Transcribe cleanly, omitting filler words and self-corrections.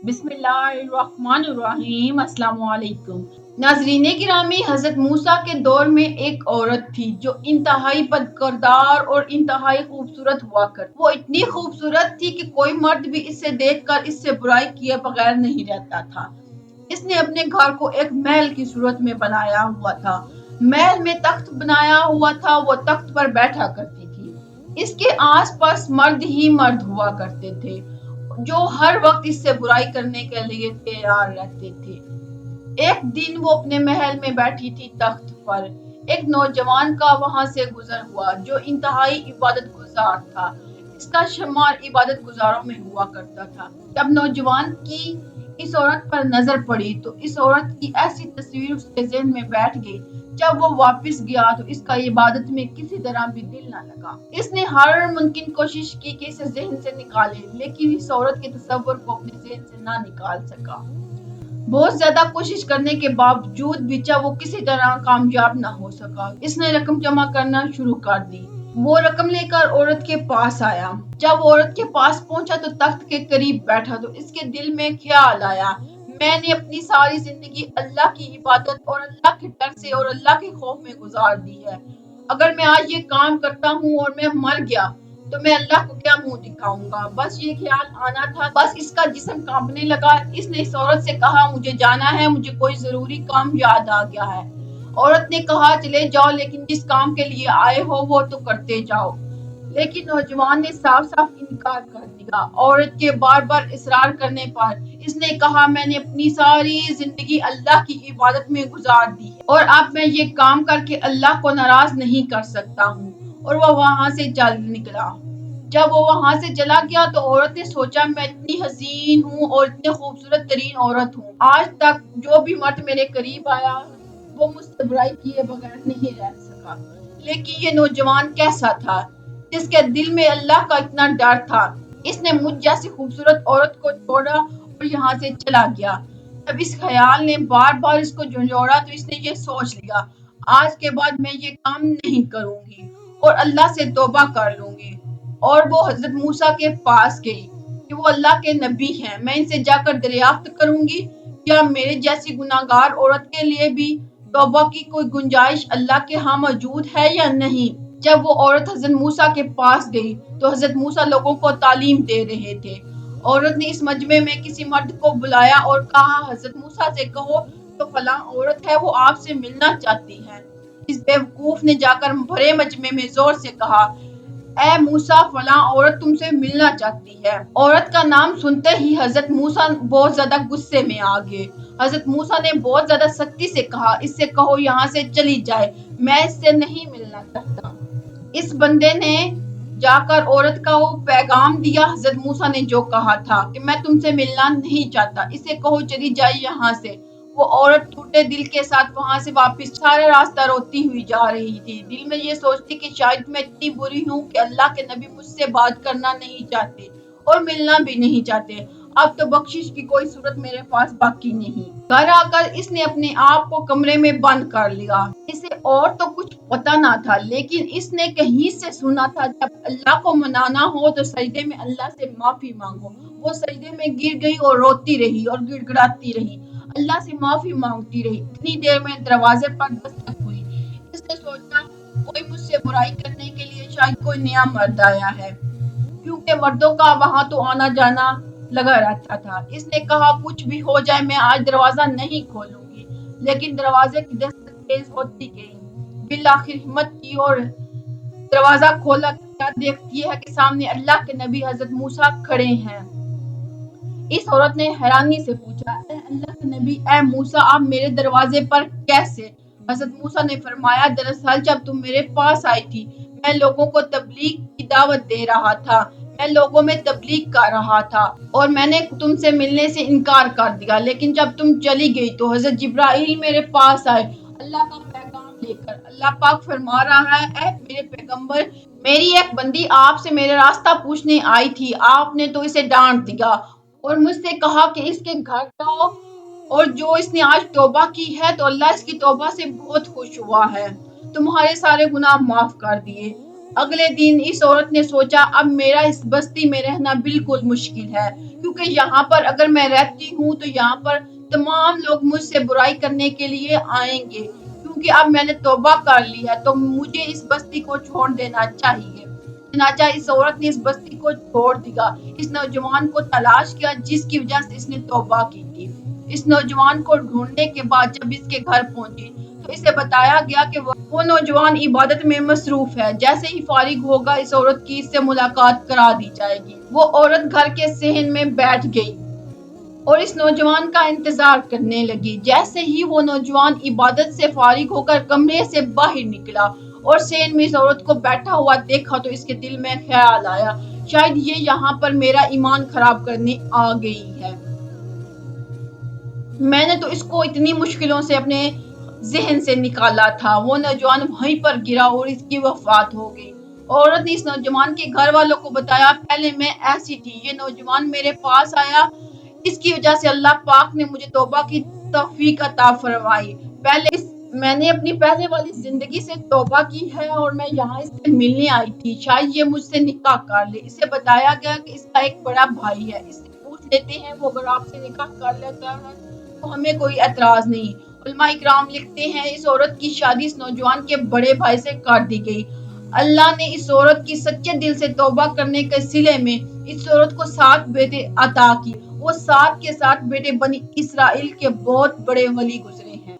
بسم اللہ الرحمن الرحیم۔ السلام علیکم ناظرین گرامی، حضرت موسیٰ کے دور میں ایک عورت تھی جو انتہائی بد کردار اور انتہائی خوبصورت ہوا کرتی۔ وہ اتنی خوبصورت تھی کہ کوئی مرد بھی اسے دیکھ کر اس سے برائی کیے بغیر نہیں رہتا تھا۔ اس نے اپنے گھر کو ایک محل کی صورت میں بنایا ہوا تھا۔ محل میں تخت بنایا ہوا تھا، وہ تخت پر بیٹھا کرتی تھی۔ اس کے آس پاس مرد ہی مرد ہوا کرتے تھے جو ہر وقت اس سے برائی کرنے کے لیے تیار رہتے تھے۔ ایک دن وہ اپنے محل میں بیٹھی تھی تخت پر، ایک نوجوان کا وہاں سے گزر ہوا جو انتہائی عبادت گزار تھا۔ اس کا شمار عبادت گزاروں میں ہوا کرتا تھا۔ جب نوجوان کی اس عورت پر نظر پڑی تو اس عورت کی ایسی تصویر اس کے ذہن میں بیٹھ گئی۔ جب وہ واپس گیا تو اس کا عبادت میں کسی طرح بھی دل نہ لگا۔ اس نے ہر ممکن کوشش کی کہ اسے ذہن سے نکالے، لیکن اس عورت کے تصور کو اپنے ذہن سے نہ نکال سکا۔ بہت زیادہ کوشش کرنے کے باوجود بھی وہ کسی طرح کامیاب نہ ہو سکا۔ اس نے رقم جمع کرنا شروع کر دی۔ وہ رقم لے کر عورت کے پاس آیا۔ جب عورت کے پاس پہنچا تو تخت کے قریب بیٹھا تو اس کے دل میں خیال آیا، میں نے اپنی ساری زندگی اللہ کی عبادت اور اللہ کے ڈر سے اور اللہ کے خوف میں گزار دی ہے۔ اگر میں آج یہ کام کرتا ہوں اور میں مر گیا تو میں اللہ کو کیا منہ دکھاؤں گا؟ بس یہ خیال آنا تھا، بس اس کا جسم کانپنے لگا۔ اس نے اس عورت سے کہا، مجھے جانا ہے، مجھے کوئی ضروری کام یاد آ گیا ہے۔ عورت نے کہا، چلے جاؤ، لیکن جس کام کے لیے آئے ہو وہ تو کرتے جاؤ۔ لیکن نوجوان نے صاف صاف انکار کر دیا۔ عورت کے بار بار اصرار کرنے پر اس نے کہا، میں نے اپنی ساری زندگی اللہ کی عبادت میں گزار دی ہے اور اب میں یہ کام کر کے اللہ کو ناراض نہیں کر سکتا ہوں، اور وہ وہاں سے چل نکلا۔ جب وہ وہاں سے چلا گیا تو عورت نے سوچا، میں اتنی حسین ہوں اور اتنی خوبصورت ترین عورت ہوں، آج تک جو بھی مرد میرے قریب آیا وہ مجھ سے برائی کیے بغیر نہیں رہ سکا۔ لیکن یہ نوجوان کیسا تھا جس کے دل میں اللہ کا اتنا ڈر تھا؟ اس نے مجھ جیسی خوبصورت عورت کو چھوڑا اور یہاں سے چلا گیا۔ جب اس خیال نے بار بار اس کو جھنجھوڑا تو اس نے یہ سوچ لیا، آج کے بعد میں یہ کام نہیں کروں گی اور اللہ سے توبہ کر لوں گی۔ اور وہ حضرت موسیٰ کے پاس گئی کہ وہ اللہ کے نبی ہیں، میں ان سے جا کر دریافت کروں گی کیا میرے جیسی گناہگار عورت کے لیے بھی توبہ کی کوئی گنجائش اللہ کے ہاں موجود ہے یا نہیں۔ جب وہ عورت حضرت موسیٰ کے پاس گئی تو حضرت موسیٰ لوگوں کو تعلیم دے رہے تھے۔ عورت نے اس مجمع میں کسی مرد کو بلایا اور کہا، حضرت موسیٰ سے کہو تو فلاں عورت ہے، وہ آپ سے ملنا چاہتی ہے۔ اس بیوقوف نے جا کر بھرے مجمع میں زور سے کہا، اے موسیٰ، فلاں عورت تم سے ملنا چاہتی ہے۔ عورت کا نام سنتے ہی حضرت موسیٰ بہت زیادہ غصے میں آ گئے۔ حضرت موسیٰ نے بہت زیادہ سختی سے کہا، اس سے کہو یہاں سے چلی جائے، میں اس سے نہیں ملنا چاہتا۔ اس بندے نے جا کر عورت کا وہ پیغام دیا، حضرت موسیٰ نے جو کہا تھا کہ میں تم سے ملنا نہیں چاہتا، اسے کہو چلی جائے یہاں سے۔ وہ عورت ٹوٹے دل کے ساتھ وہاں سے واپس سارا راستہ روتی ہوئی جا رہی تھی، دل میں یہ سوچتی کہ شاید میں اتنی بری ہوں کہ اللہ کے نبی مجھ سے بات کرنا نہیں چاہتے اور ملنا بھی نہیں چاہتے، اب تو بخشش کی کوئی صورت میرے پاس باقی نہیں۔ گھر آ کر اس نے اپنے آپ کو کمرے میں بند کر لیا۔ اسے اور تو کچھ پتا نہ تھا، لیکن اس نے کہیں سے سنا تھا جب اللہ کو منانا ہو تو سجدے میں اللہ سے معافی مانگو۔ وہ سجدے میں گر گئی اور روتی رہی اور گڑ گڑاتی رہی، اللہ سے معافی مانگتی رہی۔ اتنی دیر میں دروازے پر دستک ہوئی۔ اس نے سوچا، کوئی مجھ سے برائی کرنے کے لیے شاید کوئی نیا مرد آیا ہے، کیونکہ مردوں کا وہاں تو آنا جانا لگا رہتا تھا۔ اس نے کہا، کچھ بھی ہو جائے میں آج دروازہ نہیں کھولوں گی، لیکن دروازے کی دستک تیز ہوتی گئی۔ بالآخر ہمت کی اور دروازہ کھولا تو کیا دیکھتی ہے کہ سامنے اللہ کے نبی حضرت موسیٰ کھڑے ہیں۔ اس عورت نے حیرانی سے پوچھا، اے اللہ کے نبی، اے موسیٰ، آپ میرے دروازے پر کیسے؟ حضرت موسیٰ نے فرمایا، دراصل جب تم میرے پاس آئی تھی میں لوگوں کو تبلیغ کی دعوت دے رہا تھا، میں لوگوں میں تبلیغ کر رہا تھا اور میں نے تم سے ملنے سے انکار کر دیا، لیکن جب تم چلی گئی تو حضرت جبرائیل میرے پاس آئے اللہ کا پیغام لے کر۔ اللہ پاک فرما رہا ہے، اے میرے پیغمبر، میری ایک بندی آپ سے میرا راستہ پوچھنے آئی تھی، آپ نے تو اسے ڈانٹ دیا اور مجھ سے کہا کہ اس کے گھر جاؤ، اور جو اس نے آج توبہ کی ہے تو اللہ اس کی توبہ سے بہت خوش ہوا ہے، تمہارے سارے گناہ معاف کر دیے۔ اگلے دن اس عورت نے سوچا اب میرا اس بستی میں رہنا بالکل مشکل ہے، کیونکہ یہاں پر اگر میں رہتی ہوں تو یہاں پر تمام لوگ مجھ سے برائی کرنے کے لیے آئیں گے، کیونکہ اب میں نے توبہ کر لی ہے تو مجھے اس بستی کو چھوڑ دینا چاہیے۔ چنانچہ اس عورت نے اس بستی کو چھوڑ دیا، اس نوجوان کو تلاش کیا جس کی وجہ سے اس نے توبہ کی تھی۔ اس نوجوان کو ڈھونڈنے کے بعد جب اس کے گھر پہنچی تو اسے بتایا گیا کہ وہ نوجوان عبادت میں مصروف ہے، جیسے ہی فارغ ہوگا اس عورت کی اس سے ملاقات کرا دی جائے گی۔ وہ عورت گھر کے صحن میں بیٹھ گئی اور اس نوجوان کا انتظار کرنے لگی۔ جیسے ہی وہ نوجوان عبادت سے فارغ ہو کر کمرے سے باہر نکلا اور صحن میں اس عورت کو بیٹھا ہوا دیکھا تو اس کے دل میں خیال آیا شاید یہ یہاں پر میرا ایمان خراب کرنے آ گئی ہے۔ میں نے تو اس کو اتنی مشکلوں سے اپنے ذہن سے نکالا تھا۔ وہ نوجوان وہیں پر گرا اور اس کی وفات ہو گئی۔ عورت نے اس نوجوان کے گھر والوں کو بتایا پہلے میں ایسی تھی، یہ نوجوان میرے پاس آیا، اس کی وجہ سے اللہ پاک نے مجھے توبہ کی توفیق عطا فرمائی۔ میں نے اپنی پہلے والی زندگی سے توبہ کی ہے اور میں یہاں اس سے ملنے آئی تھی، شاید یہ مجھ سے نکاح کر لے۔ اسے بتایا گیا کہ اس کا ایک بڑا بھائی ہے، اس سے پوچھ لیتے ہیں، وہ اگر آپ سے نکاح کر لیتا ہے تو ہمیں کوئی اعتراض نہیں۔ علماء اکرام لکھتے ہیں اس عورت کی شادی اس نوجوان کے بڑے بھائی سے کر دی گئی۔ اللہ نے اس عورت کی سچے دل سے توبہ کرنے کے صلے میں اس عورت کو 7 بیٹے عطا کیے۔ وہ 7 کے 7 بیٹے بنی اسرائیل کے بہت بڑے ولی گزرے ہیں۔